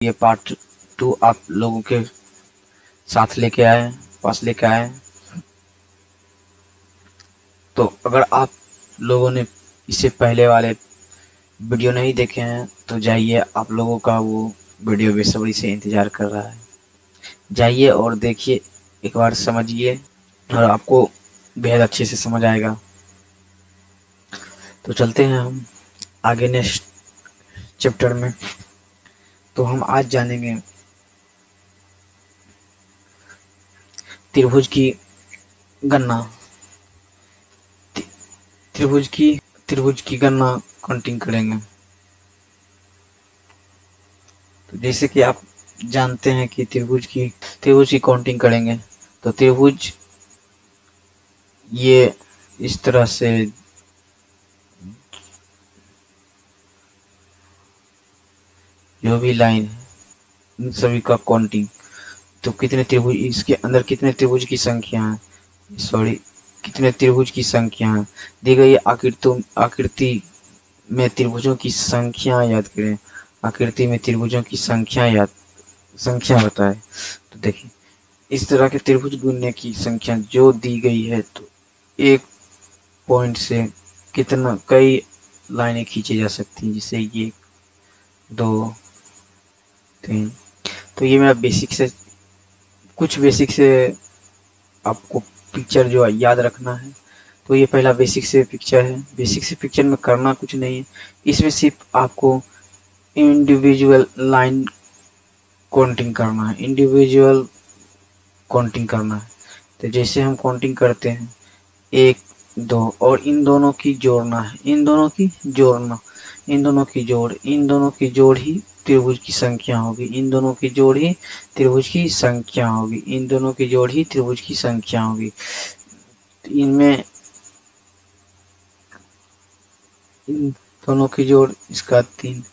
ये पार्ट 2 आप लोगों के साथ पास लेके आए। तो अगर आप लोगों ने इससे पहले वाले वीडियो नहीं देखे हैं तो जाइए, आप लोगों का वो वीडियो बेसब्री से इंतज़ार कर रहा है। जाइए और देखिए, एक बार समझिए और आपको बेहद अच्छे से समझ आएगा। तो चलते हैं हम आगे नेक्स्ट चैप्टर में। तो हम आज जानेंगे त्रिभुज की गणना। त्रिभुज की गणना काउंटिंग करेंगे। तो जैसे कि आप जानते हैं कि त्रिभुज की काउंटिंग करेंगे। तो त्रिभुज ये इस तरह से जो भी लाइन है इन सभी का काउंटिंग। तो कितने त्रिभुज, इसके अंदर कितने त्रिभुज की संख्या है, कितने त्रिभुज की संख्या है दी गई। आकृति में त्रिभुजों की संख्या याद करें। आकृति में त्रिभुजों की संख्या बताए। तो देखिए, इस तरह के त्रिभुज गिनने की संख्या जो दी गई है, तो एक पॉइंट से कितना कई लाइनें खींची जा सकती हैं, जिससे ये 2 3। तो ये मेरा बेसिक से आपको पिक्चर जो याद रखना है। तो ये पहला बेसिक से पिक्चर है। बेसिक से पिक्चर में करना कुछ नहीं है, इसमें सिर्फ आपको इंडिविजुअल लाइन काउंटिंग करना है, इंडिविजुअल काउंटिंग करना है। तो जैसे हम काउंटिंग करते हैं 1 2 और इन दोनों की जोड़ना है, इन दोनों की जोड़ ही त्रिभुज की संख्या होगी। इन दोनों की जोड़ ही त्रिभुज की संख्या होगी। इन दोनों की जोड़ ही त्रिभुज की संख्या होगी। इनमें इन दोनों की जोड़ इसका 3,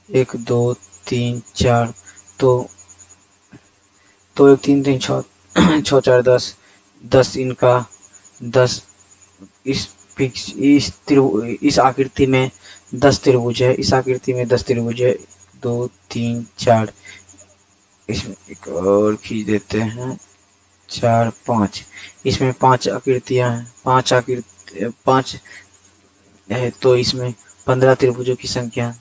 1 2 3 4। तो 1 3 3 6 6 4 10 10 इनका 10। इस आकृति में 10 त्रिभुज है। इस आकृति में 10 त्रिभुज है। 2 3 4। इसमें एक और खींच देते हैं 4 5। इसमें 5 आकृतियां हैं, 5 है। तो इसमें 15 त्रिभुज की संख्या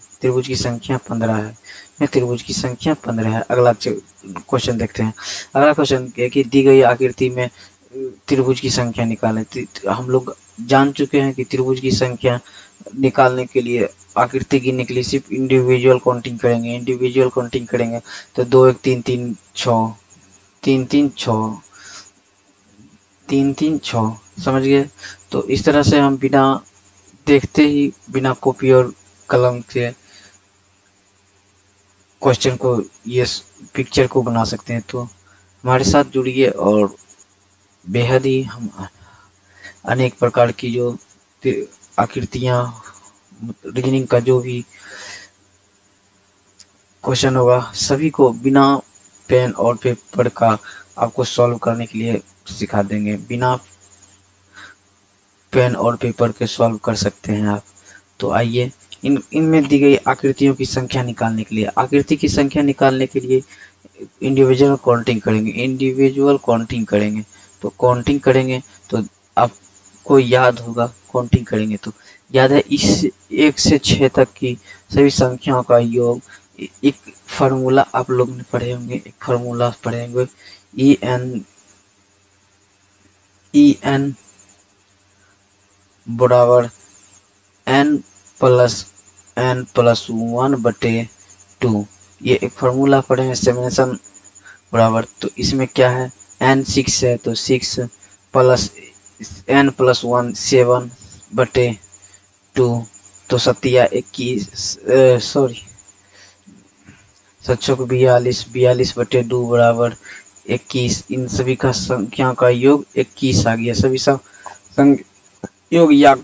15 है। त्रिभुज की संख्या 15 है। अगला क्वेश्चन देखते हैं। अगला क्वेश्चन है कि दी गई आकृति में त्रिभुज की संख्या निकालें। हम लोग जान चुके हैं कि त्रिभुज की संख्या निकालने के लिए, आकृति गिनने के लिए सिर्फ इंडिविजुअल काउंटिंग करेंगे। तो 2 1 3 3 6 3 3 6 3 3 6, समझ गए। तो इस तरह से हम बिना देखते ही, बिना कॉपी और कलम के क्वेश्चन को, ये पिक्चर को बना सकते हैं। तो हमारे साथ जुड़िए और बेहद ही हम अनेक प्रकार की जो आकृतियां, रीजनिंग का जो भी क्वेश्चन होगा, सभी को बिना पेन और पेपर का आपको सॉल्व करने के लिए सिखा देंगे। बिना पेन और पेपर के सॉल्व कर सकते हैं आप। तो आइए, इनमें दी गई आकृतियों की संख्या निकालने के लिए, इंडिविजुअल काउंटिंग करेंगे। तो काउंटिंग करेंगे तो आपको याद होगा, काउंटिंग करेंगे तो याद है, इस 1 से 6 तक की सभी संख्याओं का योग। एक फार्मूला आप लोग ने पढ़े होंगे, ई एन बराबर n+1/2। ये एक फार्मूला पढ़े हैं, समेशन बराबर। तो इसमें क्या है, n 6 है तो 6 प्लस n+1 7/2। तो 42 बराबर 21। इन सभी का संख्या का योग 21 आ गया। सभी योग या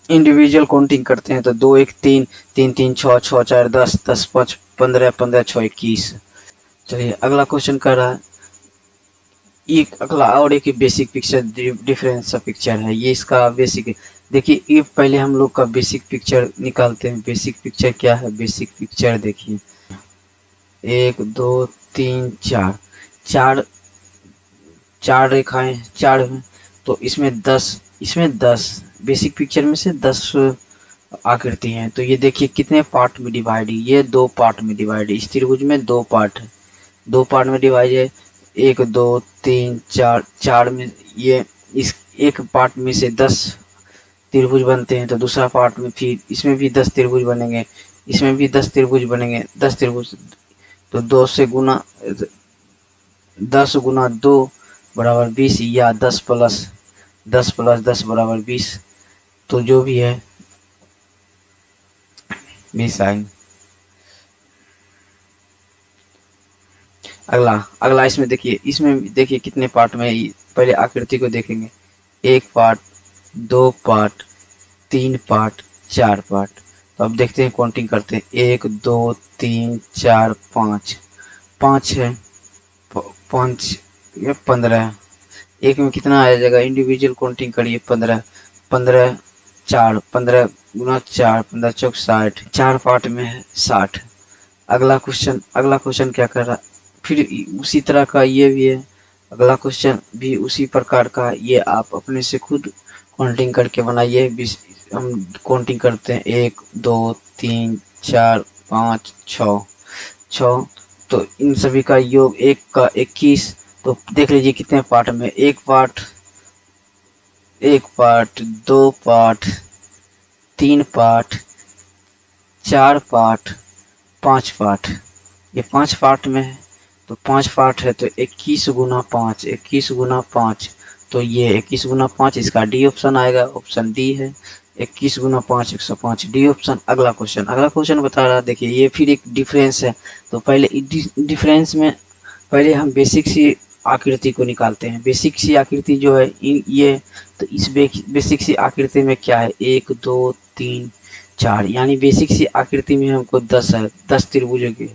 इंडिविजुअल काउंटिंग करते हैं तो 2 1 3 3 3 6 6 4 10 10 5 15 15 6 21। चलिए, अगला क्वेश्चन कर रहा है, अगला और एक बेसिक पिक्चर, डिफरेंस सा पिक्चर है। ये इसका बेसिक है। देखिए, ये पहले हम लोग का बेसिक पिक्चर निकालते हैं। बेसिक पिक्चर क्या है, बेसिक पिक्चर देखिए, एक दो तीन चार, चार चार रेखाएं, चार हैं, तो इसमें 10 बेसिक पिक्चर में से 10 आकृति हैं। तो ये देखिए कितने पार्ट में डिवाइड है, ये 2 पार्ट में डिवाइड है, इस त्रिभुज में 2 पार्ट है, 2 पार्ट में डिवाइड है। एक दो तीन चार, चार में ये इस एक पार्ट में से 10 त्रिभुज बनते हैं, तो दूसरा पार्ट में फिर इसमें भी 10 त्रिभुज बनेंगे, इसमें भी 10 त्रिभुज बनेंगे, 10 त्रिभुज। तो 2 से गुना, 10 गुना 2 बराबर 20, या 10 प्लस 10 बराबर 20। तो जो भी है 20 आएंगे। अगला अगला इसमें देखिए, कितने पार्ट में पहले आकृति को देखेंगे। एक पार्ट, 2 पार्ट, 3 पार्ट, 4 पार्ट। तो अब देखते हैं, काउंटिंग करते हैं। 1 2 3 4 5, 5 है, 5 ये 15। एक में कितना आ जाएगा, इंडिविजुअल काउंटिंग करिए। 15, 15 4, 15 गुना 4, 15 चौक 60, 4 पार्ट में है 60। अगला क्वेश्चन क्या कर रहा है, फिर उसी तरह का ये भी है। अगला क्वेश्चन भी उसी प्रकार का, ये आप अपने से खुद काउंटिंग करके बनाइए। हम काउंटिंग करते हैं, 1 2 3 4 5 6, 6। तो इन सभी का योग 1 का 21। तो देख लीजिए कितने पार्ट में, एक part, 2 part, 3 part, 4 part, 5 part. ये 5 पार्ट में है, तो 5 पार्ट है, तो 21 गुना 5, 21 गुना 5। तो ये 21 गुना 5, इसका डी ऑप्शन आएगा, ऑप्शन डी है। 21 गुना 5 105, डी ऑप्शन। अगला क्वेश्चन बता रहा, देखिए ये फिर एक डिफरेंस है। तो पहले डिफरेंस में पहले हम बेसिक सी आकृति को निकालते हैं। बेसिक सी आकृति जो है ये, तो इस बेसिक सी आकृति में क्या है, 1 2 3 4, यानी बेसिक सी आकृति में हमको 10 है, 10 त्रिभुजों की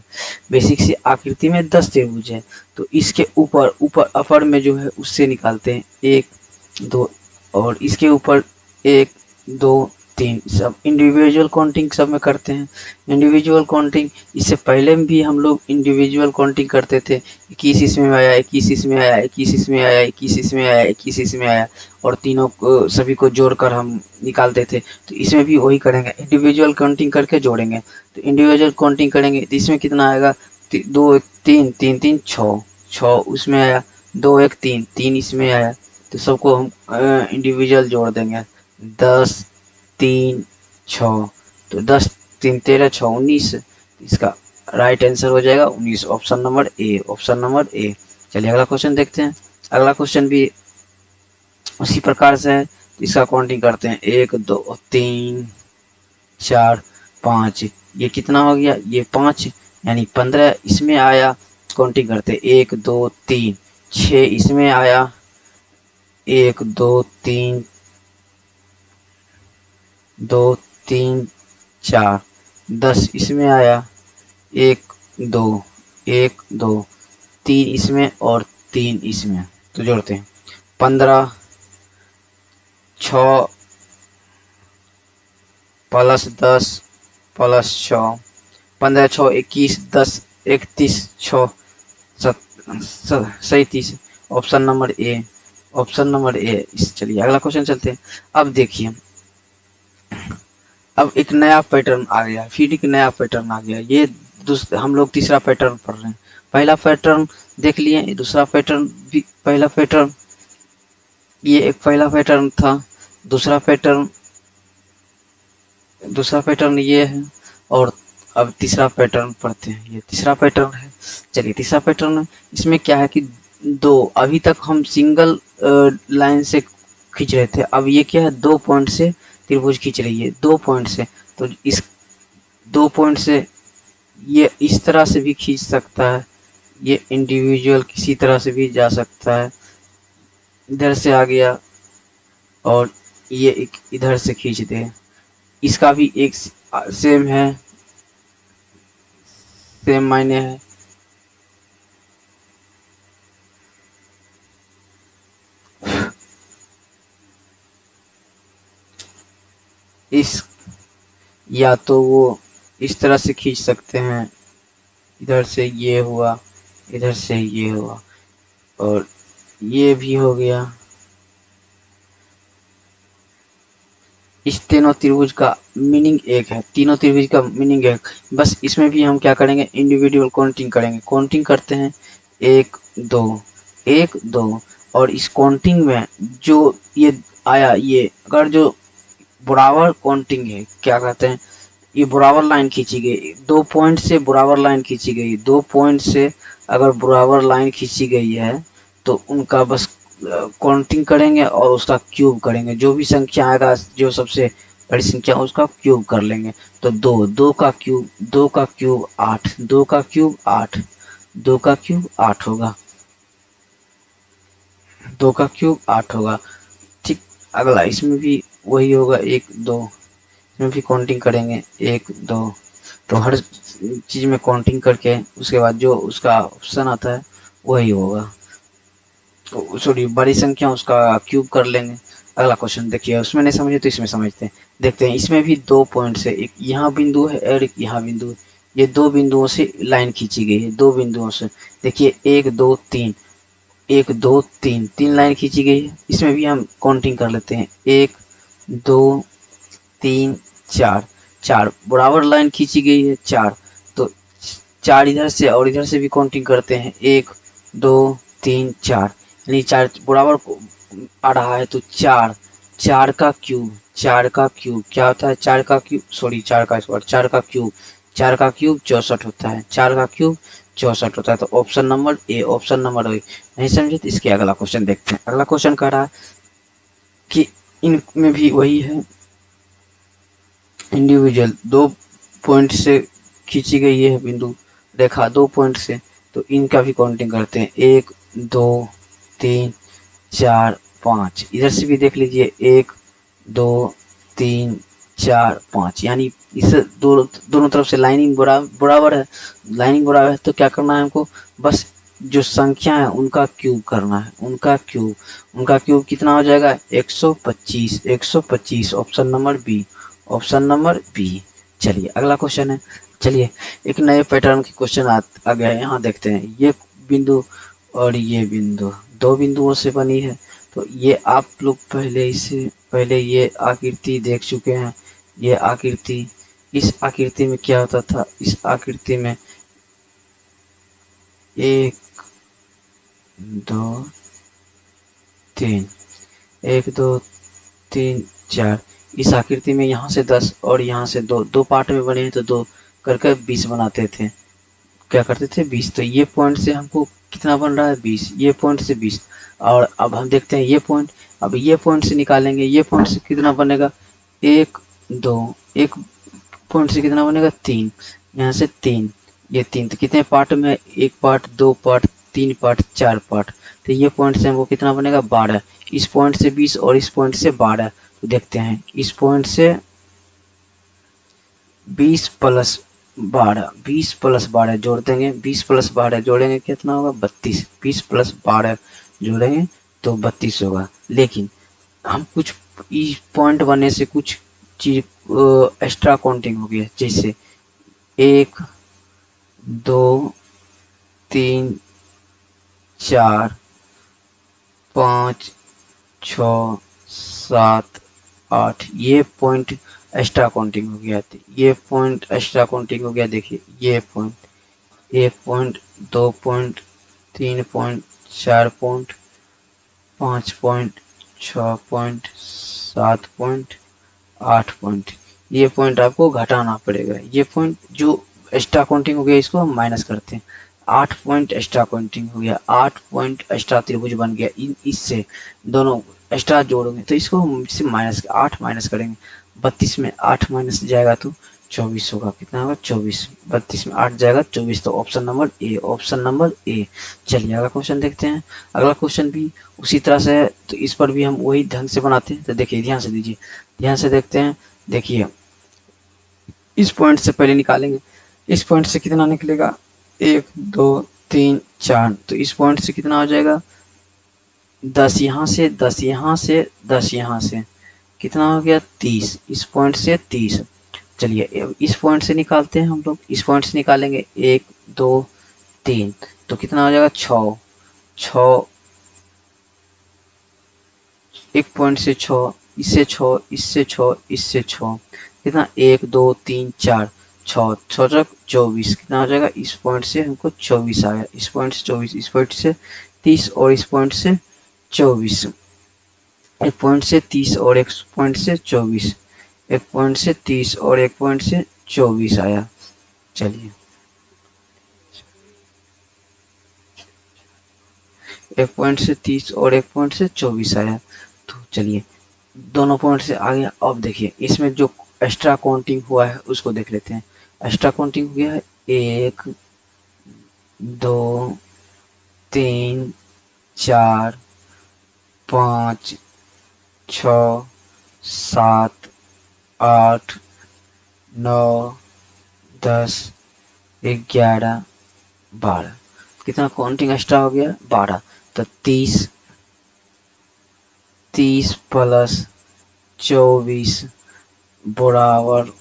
बेसिक सी आकृति में 10 त्रिभुज है। तो इसके ऊपर ऊपर अपर में जो है उससे निकालते हैं, 1 2, और इसके ऊपर 1 2 3, सब इंडिविजुअल काउंटिंग सब में करते हैं। इंडिविजुअल काउंटिंग इससे पहले भी हम लोग इंडिविजुअल काउंटिंग करते थे। 21 इसमें आया, 21 इसमें आया, 21 इसमें आया, 21 इसमें आया, 21 इसमें आया, और तीनों को सभी को जोड़कर हम निकालते थे। तो इसमें भी वही करेंगे, इंडिविजुअल काउंटिंग करके जोड़ेंगे। तो इंडिविजुअल काउंटिंग करेंगे तो इसमें कितना आएगा, 2 1 3 3 3 6, 6 उसमें आया, 2 1 3 3 इसमें आया। तो सबको हम इंडिविजुअल जोड़ देंगे, 10 3 6। तो 10 3 13 6 19, इसका राइट आंसर हो जाएगा 19, ऑप्शन नंबर ए। चलिए अगला क्वेश्चन देखते हैं। अगला क्वेश्चन भी उसी प्रकार से है, इसका काउंटिंग करते हैं, 1 2 3 4 5। ये कितना हो गया, ये 5, यानी 15 इसमें आया। काउंटिंग करते हैं, 1 2 3 6 इसमें आया, 1 2 3 2 3 4, 10 इसमें आया, 1 2 1 2 3 इसमें और 3 इसमें। तो जोड़ते हैं, 15 6 plus 10 plus 6, 15 6 21, 10 31 6 37, option number A. चलिए अगला क्वेश्चन चलते हैं। अब देखिए, अब एक नया पैटर्न आ गया, फिर एक नया पैटर्न आ गया। ये हम लोग तीसरा पैटर्न पढ़ रहे हैं। पहला पैटर्न देख लिए, दूसरा पैटर्न भी, ये एक पहला पैटर्न था। दूसरा पैटर्न ये है, और अब तीसरा पैटर्न पढ़ते हैं। ये तीसरा पैटर्न है। चलिए तीसरा पैटर्न, इसमें क्या है कि अभी तक हम सिंगल लाइन से खींच रहे थे, अब ये क्या है, 2 पॉइंट से त्रिभुज खींच रही है, 2 पॉइंट से। तो इस 2 पॉइंट से ये इस तरह से भी खींच सकता है, ये इंडिविजुअल किसी तरह से भी जा सकता है, इधर से आ गया और ये एक इधर से खींच दे। इसका भी एक सेम है, सेम मायने है। इस या तो वो इस तरह से खींच सकते हैं, इधर से ये हुआ, इधर से ये हुआ, और ये भी हो गया। इस तीनों त्रिभुज का मीनिंग एक है, तीनों त्रिभुज का मीनिंग एक। बस इसमें भी हम क्या करेंगे, इंडिविजुअल काउंटिंग करेंगे। काउंटिंग करते हैं, एक दो, एक दो, और इस काउंटिंग में जो ये आया, ये अगर जो बराबर काउंटिंग है, क्या कहते हैं, ये बराबर लाइन खींची गई, 2 पॉइंट से बराबर लाइन खींची गई, 2 पॉइंट से अगर बराबर लाइन खींची गई है तो उनका बस काउंटिंग करेंगे और उसका क्यूब करेंगे। जो भी संख्या आएगा, जो सबसे बड़ी संख्या उसका क्यूब कर लेंगे। तो दो, दो का क्यूब, दो का क्यूब 8, दो का क्यूब 8, दो का क्यूब 8 होगा, दो का क्यूब 8 होगा। ठीक, अगला इसमें भी वही होगा, एक दो, इसमें भी काउंटिंग करेंगे, एक दो। तो हर चीज में काउंटिंग करके उसके बाद जो उसका ऑप्शन आता है वही होगा। तो सॉरी, बड़ी संख्या उसका क्यूब कर लेंगे। अगला क्वेश्चन देखिए, उसमें नहीं समझे तो इसमें समझते हैं। देखते हैं, इसमें भी 2 पॉइंट से, एक यहाँ बिंदु है और एक यहाँ बिंदु है। ये दो बिंदुओं से लाइन खींची गई है, दो बिंदुओं से। देखिए, एक दो तीन, एक दो तीन, तीन लाइन खींची गई है। इसमें भी हम काउंटिंग कर लेते हैं, एक दो तीन चार, चार बराबर लाइन खींची गई है, चार। तो चार इधर से और इधर से भी काउंटिंग करते हैं, एक दो तीन चार, यानी चार बराबर आ रहा है, तो चार, चार का क्यूब, चार का क्यूब क्या होता है, चार का क्यूब, सॉरी चार का स्क्वायर, चार का क्यूब, चार का क्यूब 64 होता है, चार का क्यूब 64 होता है। तो option number A, option number A. नहीं समझे तो इसके अगला क्वेश्चन देखते हैं। अगला क्वेश्चन कह रहा है कि इनमें भी वही है, इंडिविजुअल 2 पॉइंट से खींची गई है बिंदु रेखा, 2 पॉइंट से। तो इनका भी काउंटिंग करते हैं, एक दो तीन चार पाँच। इधर से भी देख लीजिए, एक दो तीन चार पाँच, यानी इस दोनों तरफ से लाइनिंग बराबर है, लाइनिंग बराबर है। तो क्या करना है हमको, बस जो संख्या है उनका क्यूब करना है, उनका क्यूब, उनका क्यूब कितना हो जाएगा, 125, 125, option number B, option number B. चलिए अगला क्वेश्चन है। चलिए एक नए पैटर्न के क्वेश्चन आ गया है, यहाँ देखते हैं। ये बिंदु और ये बिंदु दो बिंदुओं से बनी है। तो ये आप लोग पहले ये आकृति देख चुके हैं। ये आकृति, इस आकृति में क्या होता था, इस आकृति में एक दो तीन, एक दो तीन चार, इस आकृति में यहाँ से 10 और यहाँ से दो, दो पार्ट में बने हैं, तो दो करके 20 बनाते थे, क्या करते थे 20। तो ये पॉइंट से हमको कितना बन रहा है, 20, ये पॉइंट से 20। और अब हम देखते हैं ये पॉइंट, अब ये पॉइंट से निकालेंगे, ये पॉइंट से कितना बनेगा, एक दो, एक पॉइंट से कितना बनेगा, तीन, यहाँ से तीन, ये तीन। तो कितने पार्ट में, एक पार्ट, दो पार्ट, तीन पार्ट, चार पार्ट। तो ये पॉइंट से हमको कितना बनेगा, 12। इस पॉइंट से 20 और इस पॉइंट से 12। तो देखते हैं, इस पॉइंट से 20 प्लस 12, 20 प्लस 12 जोड़ देंगे, 20 प्लस 12 जोड़ेंगे कितना होगा, 32, 20 प्लस 12 जोड़ेंगे तो 32 होगा। लेकिन हम कुछ इस पॉइंट बनने से कुछ चीज एक्स्ट्रा काउंटिंग हो गया, जैसे एक दो तीन चार पाँच छ सात आठ, ये पॉइंट एक्स्ट्रा काउंटिंग हो गया, ये पॉइंट एक्स्ट्रा काउंटिंग हो गया। देखिए ये पॉइंट, एक पॉइंट, दो पॉइंट, तीन पॉइंट, चार पॉइंट, पाँच पॉइंट, छः पॉइंट, सात पॉइंट, 8 पॉइंट। ये पॉइंट आपको घटाना पड़ेगा, ये पॉइंट जो एक्स्ट्रा काउंटिंग हो गया इसको हम माइनस करते हैं। 8 पॉइंट एक्स्ट्रा काउंटिंग हो गया, 8 पॉइंट एक्स्ट्रा त्रिभुज बन गया। इन इससे दोनों एक्स्ट्रा जोड़ोगे तो इसको हम इससे माइनस 8 माइनस करेंगे, 32 में 8 माइनस जाएगा तो 24 होगा, कितना होगा 24, 32 में 8 जाएगा 24। तो option number A, option number A. चलिए अगला क्वेश्चन देखते हैं। अगला क्वेश्चन भी उसी तरह से है, तो इस पर भी हम वही ढंग से बनाते हैं। तो देखिए ध्यान से दीजिए, ध्यान से देखते हैं। देखिए इस पॉइंट से पहले निकालेंगे, इस पॉइंट से कितना निकलेगा, एक दो तीन चार। तो इस पॉइंट से कितना हो जाएगा, 10 यहाँ से, 10 यहाँ से, 10 यहाँ से, कितना हो गया 30। इस पॉइंट से 30, चलिए इस पॉइंट से निकालते हैं हम लोग, इस पॉइंट से निकालेंगे 1 2 3, तो कितना हो जाएगा 6 6, एक पॉइंट से 6, इससे 6, इससे 6, इससे 6, कितना 1 2 3 4, 6 6 24, कितना हो जाएगा इस पॉइंट से हमको 24 आ गया, इस पॉइंट से 24, इस पॉइंट से 30 और इस पॉइंट से 24, एक पॉइंट से 30 और एक पॉइंट से 24, एक पॉइंट से 30 और एक पॉइंट से 24 आया। चलिए एक पॉइंट से 30 और एक पॉइंट से 24 आया, तो चलिए दोनों पॉइंट से आ गया। अब देखिए इसमें जो एक्स्ट्रा काउंटिंग हुआ है उसको देख लेते हैं। एक्स्ट्रा काउंटिंग हो गया है 1 2 3 4 5 6 7 8 9 10 11 12, कितना काउंटिंग एक्स्ट्रा हो गया 12, तो 30 30 प्लस 24 बराबर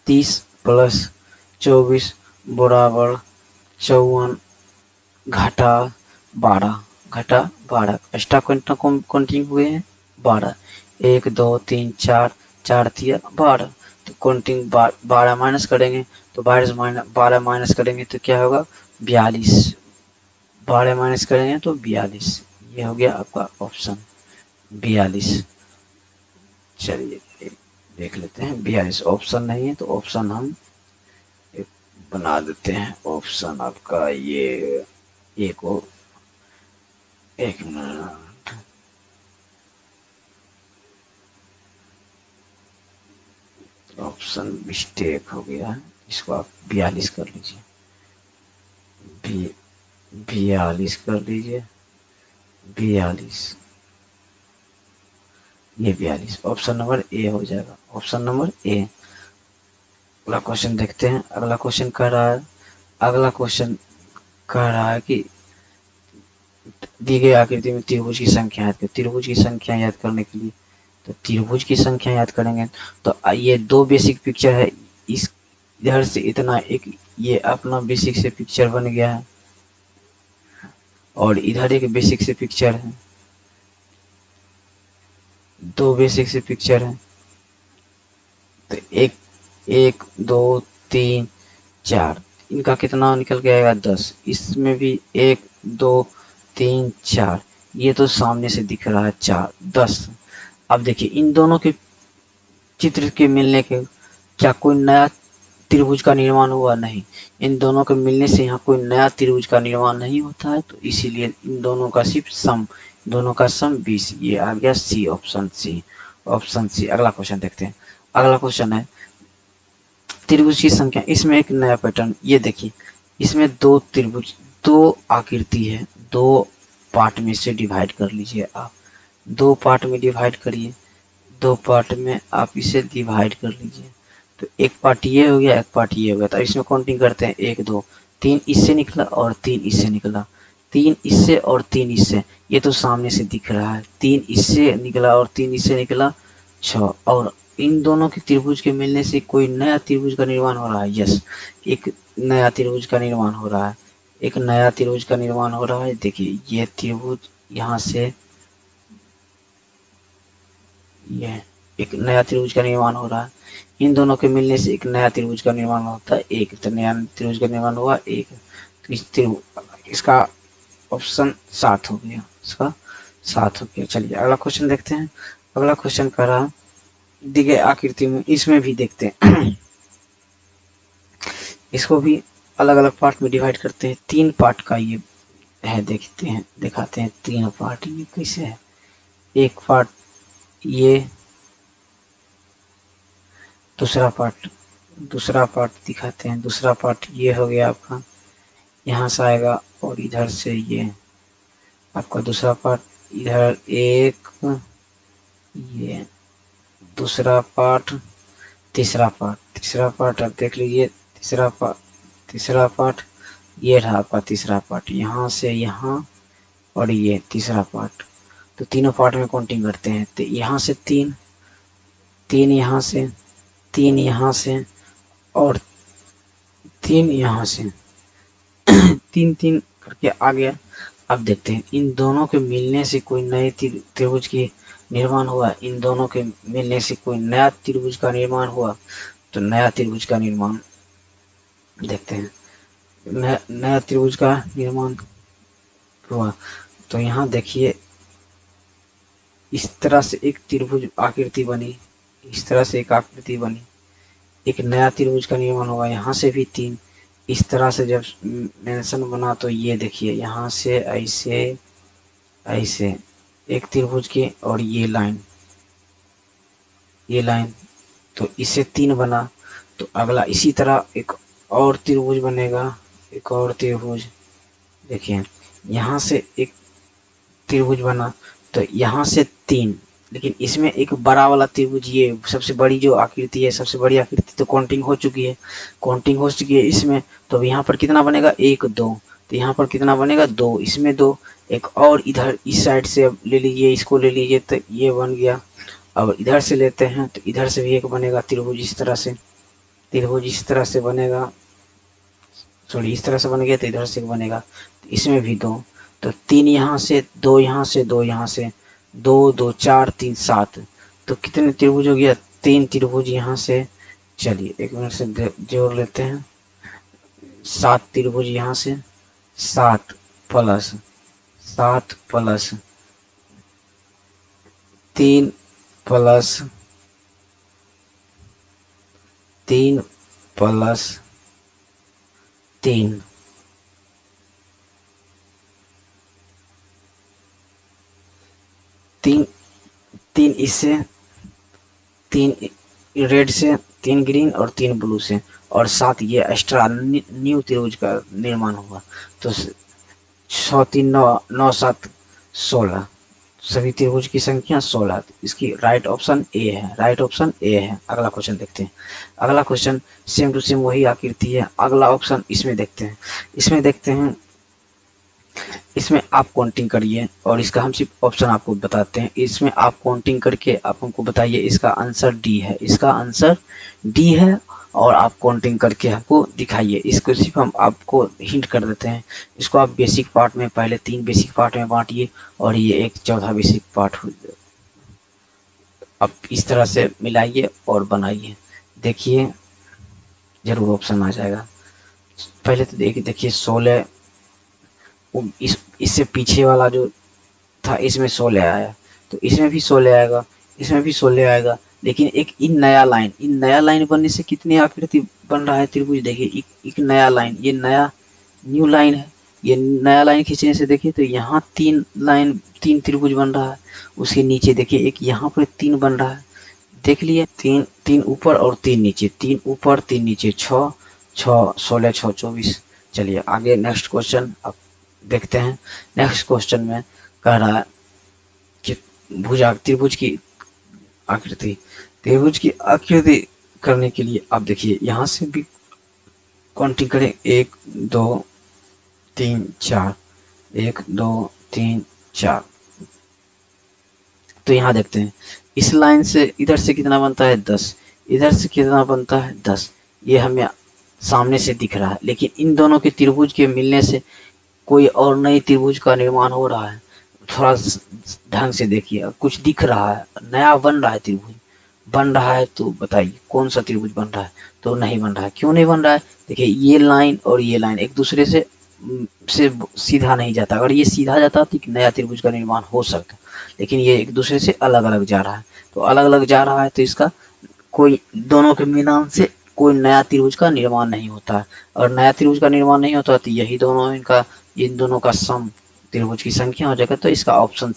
30 प्लस 24 बराबर 54 घटा 12, घटा 12, एक्स्ट्रा काउंटिंग हुए हैं 12, 1 2 3 4, 4 दिया 12, तो काउंटिंग 12 माइनस करेंगे, तो 12 माइनस करेंगे तो क्या होगा 42, 12 माइनस करेंगे तो 42, ये हो गया आपका ऑप्शन 42। चलिए देख लेते हैं 42 ऑप्शन नहीं है, तो ऑप्शन हम एक बना देते हैं, ऑप्शन आपका ये एक और, एक मिनट, ऑप्शन मिस्टेक हो गया है, इसको आप 42 कर लीजिए, 42 कर लीजिए, 42, ये 42 ऑप्शन नंबर ए हो जाएगा, ऑप्शन नंबर ए। अगला क्वेश्चन देखते हैं। अगला क्वेश्चन कह रहा है, अगला क्वेश्चन कह रहा है कि दी गई आकृति में त्रिभुज की संख्या याद करें। त्रिभुज की संख्या याद करने के लिए, तो त्रिभुज की संख्या याद करेंगे तो ये दो बेसिक पिक्चर है, इस इधर से इतना एक ये अपना बेसिक से पिक्चर बन गया है, और इधर एक बेसिक से पिक्चर है, दो बेसिक से पिक्चर है, तो एक 1 2 3 4, इनका कितना निकल के आएगा 10, इसमें भी 1 2 3 4, ये तो सामने से दिख रहा है 4 10। अब देखिए इन दोनों के चित्र के मिलने के क्या कोई नया त्रिभुज का निर्माण हुआ? नहीं, इन दोनों के मिलने से यहाँ कोई नया त्रिभुज का निर्माण नहीं होता है, तो इसीलिए इन दोनों का सिर्फ सम, दोनों का सम 20, ये आ गया सी, ऑप्शन सी, ऑप्शन सी। अगला क्वेश्चन देखते हैं। अगला क्वेश्चन है त्रिभुज की संख्या, इसमें एक नया पैटर्न, ये देखिए इसमें दो त्रिभुज, दो आकृति है, दो पार्ट में से डिवाइड कर लीजिए आप, दो पार्ट में डिवाइड करिए, दो पार्ट में आप इसे डिवाइड कर लीजिए, तो एक पार्ट ये हो गया, एक पार्ट ये हो गया, तो इसमें काउंटिंग करते हैं 1 2 3 इससे निकला और 3 इससे निकला, 3 इससे और 3 इससे, ये तो सामने से दिख रहा है, 3 इससे निकला और 3 इससे निकला 6, और इन दोनों के त्रिभुज के मिलने से कोई नया त्रिभुज का निर्माण हो रहा है। यस, एक नया त्रिभुज का निर्माण हो रहा है, एक नया त्रिभुज का निर्माण हो रहा है। देखिए ये त्रिभुज यहाँ से, ये एक नया त्रिभुज का निर्माण हो रहा है, इन दोनों के मिलने से एक नया त्रिभुज का निर्माण होता है, एक तो नया त्रिभुज का निर्माण हुआ एक, तो इस त्रिभुज, इसका ऑप्शन 7 हो गया, इसका 7 हो गया। चलिए अगला क्वेश्चन देखते हैं। अगला क्वेश्चन कर रहा दी गई आकृति में, इसमें भी देखते हैं इसको भी अलग अलग पार्ट में डिवाइड करते हैं, 3 पार्ट का ये है, देखते हैं दिखाते हैं 3 पार्ट ये कैसे है। एक पार्ट ये, दूसरा पार्ट दिखाते हैं, दूसरा पार्ट ये हो गया आपका, यहाँ से आएगा और इधर से ये आपका दूसरा पार्ट, इधर एक, ये दूसरा पार्ट, तीसरा पार्ट आप देख लीजिए, तीसरा पार्ट ये रहा आपका तीसरा पार्ट, यहाँ से यहाँ, और ये तीसरा पार्ट, तो तीनों पार्ट में काउंटिंग करते हैं, तो यहाँ से 3 3 यहाँ से 3 यहाँ से और 3 यहाँ से 3 करके आ गया। अब देखते हैं इन दोनों के मिलने से कोई नए त्रिभुज की निर्माण हुआ, इन दोनों के मिलने से कोई नया त्रिभुज का निर्माण हुआ। तो नया त्रिभुज का निर्माण देखते हैं, नया त्रिभुज का निर्माण हुआ। तो यहाँ देखिए इस तरह से एक त्रिभुज आकृति बनी, इस तरह से एक आकृति बनी, एक नया त्रिभुज का निर्माण हुआ। यहाँ से भी 3 इस तरह से जब मेंशन बना तो ये देखिए यहाँ से ऐसे ऐसे एक त्रिभुज के और ये लाइन तो इससे 3 बना। तो अगला इसी तरह एक और त्रिभुज बनेगा, एक और त्रिभुज देखिए यहाँ से एक त्रिभुज बना। तो यहाँ से 3, लेकिन इसमें एक बड़ा वाला त्रिभुज, ये सबसे बड़ी जो आकृति है, सबसे बड़ी आकृति तो काउंटिंग हो चुकी है, इसमें। तो यहाँ पर कितना बनेगा 1 2, तो यहाँ पर कितना बनेगा 2, इसमें 2, एक और इधर इस साइड से अब ले लीजिए, इसको ले लीजिए तो ये बन गया। अब इधर से लेते हैं तो इधर से भी एक बनेगा त्रिभुज, इस तरह से त्रिभुज इस तरह से बनेगा, सॉरी इस तरह से बन गया। तो इधर से बनेगा, तो इसमें भी 2, तो 3 यहाँ से 2 यहाँ से 2 यहाँ से 2 2 4 3 7, तो कितने त्रिभुज हो गया 3 त्रिभुज यहाँ से। चलिए एक मिनट से जोड़ लेते हैं, 7 त्रिभुज यहाँ से, 7 प्लस 3 प्लस 3 प्लस 3 3 इससे, 3 रेड से, 3 ग्रीन और 3 ब्लू से, और 7 ये एक्स्ट्रा न्यू त्रिभुज का निर्माण हुआ। तो 6 3 9 9 7 16, सभी त्रिभुज की संख्या 16। इसकी राइट ऑप्शन ए है। अगला क्वेश्चन देखते हैं। अगला क्वेश्चन सेम टू सेम वही आकृति है। अगला ऑप्शन इसमें देखते हैं, इसमें आप काउंटिंग करिए और इसका हम सिर्फ ऑप्शन आपको बताते हैं। इसमें आप काउंटिंग करके आप हमको बताइए, इसका आंसर डी है, और आप काउंटिंग करके हमको दिखाइए। इसको सिर्फ हम आपको हिंट कर देते हैं। इसको आप बेसिक पार्ट में, पहले 3 बेसिक पार्ट में बांटिए और ये एक चौथा बेसिक पार्ट अब इस तरह से मिलाइए और बनाइए, देखिए जरूर ऑप्शन आ जाएगा। पहले तो देखिए 16, इससे पीछे वाला जो था इसमें 16 आया, तो इसमें भी 16 आएगा, इसमें भी 16 आएगा। लेकिन एक इन नया लाइन बनने से कितनी आकृति बन रहा है त्रिभुज, देखिए एक नया लाइन, ये नया न्यू लाइन है। ये नया लाइन खींचने से देखिए तो यहाँ 3 त्रिभुज बन रहा है। उसके नीचे देखिए एक यहाँ पर 3 बन रहा है, देख लिए 3 ऊपर और 3 नीचे, 3 ऊपर 3 नीचे, 6 6 16 6 24। चलिए आगे नेक्स्ट क्वेश्चन अब देखते हैं। नेक्स्ट क्वेश्चन में कह रहा है कि त्रिभुज की आकृति करने के लिए आप देखिए यहाँ से भी काउंटिंग करें, 1 2 3 4, 1 2 3 4। तो यहाँ देखते हैं इस लाइन से इधर से कितना बनता है 10, इधर से कितना बनता है 10, ये हमें सामने से दिख रहा है। लेकिन इन दोनों के त्रिभुज के मिलने से कोई और नई त्रिभुज का निर्माण हो रहा है। थोड़ा ढंग से देखिए, कुछ दिख रहा है, नया बन रहा है, त्रिभुज बन रहा है। तो बताइए कौन सा त्रिभुज बन रहा है। तो नहीं बन रहा है, क्यों नहीं बन रहा है, देखिए ये लाइन और ये लाइन एक दूसरे से सीधा नहीं जाता। अगर ये सीधा जाता तो एक नया त्रिभुज का निर्माण हो सकता, लेकिन ये एक दूसरे से अलग अलग जा रहा है। तो अलग अलग जा रहा है तो इसका कोई दोनों के मिलान से कोई नया त्रिभुज का निर्माण नहीं होता है, और नया त्रिभुज का निर्माण नहीं होता तो यही दोनों इन दोनों का सम त्रिभुज की संख्या हो जाएगा। तो इसका ऑप्शन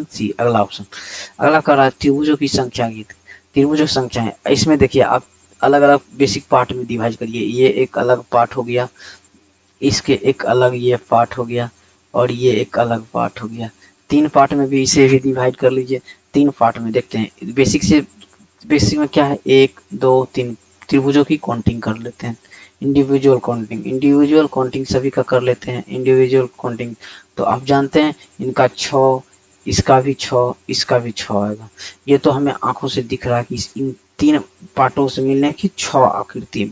सी। अगला कर रहा है त्रिभुजों की संख्या है। इसमें देखिए आप अलग अलग बेसिक पार्ट में डिवाइड करिए। ये एक अलग पार्ट हो गया, इसके एक अलग ये पार्ट हो गया, और ये एक अलग पार्ट हो गया। 3 पार्ट में भी इसे भी डिवाइड कर लीजिए। 3 पार्ट में देखते हैं बेसिक में क्या है, 1 2 3 त्रिभुजों की काउंटिंग कर लेते हैं। इंडिविजुअल काउंटिंग सभी का कर लेते हैं। इंडिविजुअल काउंटिंग तो आप जानते हैं इनका 6, इसका भी 6, इसका भी 6 आएगा। ये तो हमें आंखों से दिख रहा है कि इन 3 पार्टों से मिलने की 6 आकृति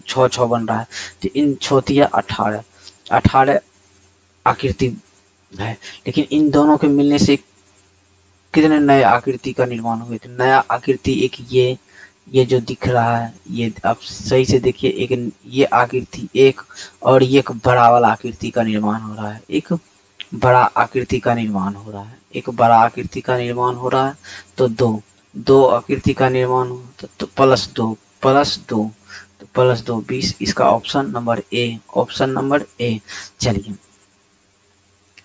6 बन रहा है। तो इन 6 18 18 आकृति है। लेकिन इन दोनों के मिलने से कितने नए आकृति का निर्माण हुए थे? नया आकृति एक ये जो दिख रहा है, ये आप सही से देखिए, एक ये आकृति एक, और ये एक बड़ा वाला आकृति का निर्माण हो रहा है। एक बड़ा आकृति का निर्माण हो रहा है, एक बड़ा आकृति का निर्माण हो रहा है। तो दो आकृति का निर्माण हो तो +2 तो +2 20। इसका ऑप्शन नंबर ए। चलिए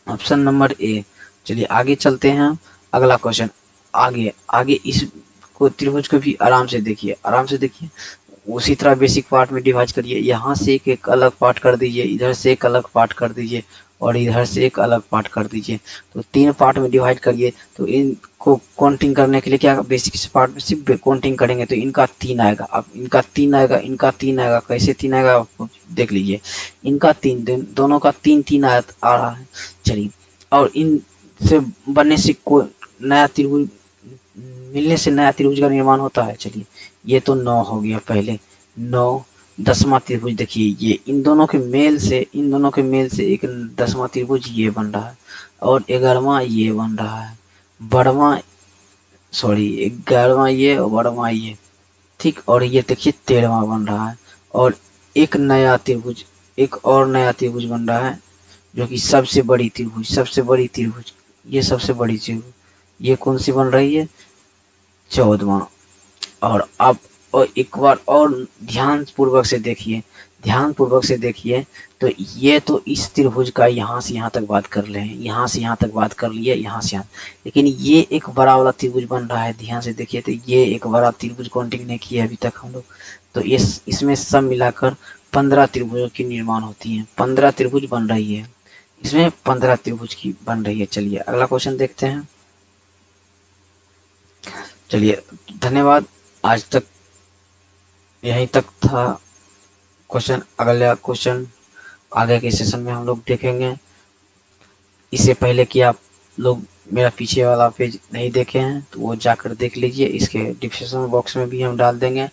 ऑप्शन नंबर ए। चलिए आगे चलते हैं। अगला क्वेश्चन, आगे इस को त्रिभुज को भी आराम से देखिए। उसी तरह बेसिक पार्ट में डिवाइड करिए। यहाँ से एक अलग पार्ट कर दीजिए, इधर से एक अलग पार्ट कर दीजिए, और इधर से एक अलग पार्ट कर दीजिए। तो 3 पार्ट में डिवाइड करिए। तो इनको काउंटिंग करने के लिए क्या, बेसिक पार्ट में सिर्फ काउंटिंग करेंगे तो इनका 3 आएगा। अब इनका 3 आएगा, कैसे 3 आएगा आप देख लीजिए। इनका 3, दोनों का 3 आ रहा है। चलिए, और इन से बनने से कोई नया त्रिभुज मिलने से नया त्रिभुज का निर्माण होता है। चलिए, ये तो 9 हो गया पहले, 9। 10वां त्रिभुज देखिए, ये इन दोनों के मेल से एक 10वां त्रिभुज ये बन रहा है, और 11वां ये बन रहा है, 11वां ये और 12वां ये, ठीक। और ये देखिए 13वां बन रहा है, और एक और नया त्रिभुज बन रहा है, जो कि सबसे बड़ी त्रिभुज, ये सबसे बड़ी त्रिभुज, ये कौन सी बन रही है, 14वां। और अब और एक बार और ध्यान पूर्वक से देखिए। तो ये तो इस त्रिभुज का यहाँ से यहाँ तक बात कर ले हैं, यहाँ से यहाँ तक बात कर लिए, यहाँ से यहाँ, लेकिन ये एक बड़ा वाला त्रिभुज बन रहा है। ध्यान से देखिए, तो ये एक बड़ा त्रिभुज काउंटिंग नहीं किया अभी तक हम लोग। तो इसमें सब मिलाकर 15 त्रिभुजों की निर्माण होती है, 15 त्रिभुज बन रही है, इसमें 15 त्रिभुज की बन रही है। चलिए अगला क्वेश्चन देखते हैं। चलिए, धन्यवाद। आज तक यहीं तक था क्वेश्चन। अगला क्वेश्चन आगे के सेशन में हम लोग देखेंगे। इससे पहले कि आप लोग मेरा पीछे वाला पेज नहीं देखे हैं तो वो जाकर देख लीजिए, इसके डिस्क्रिप्शन बॉक्स में भी हम डाल देंगे।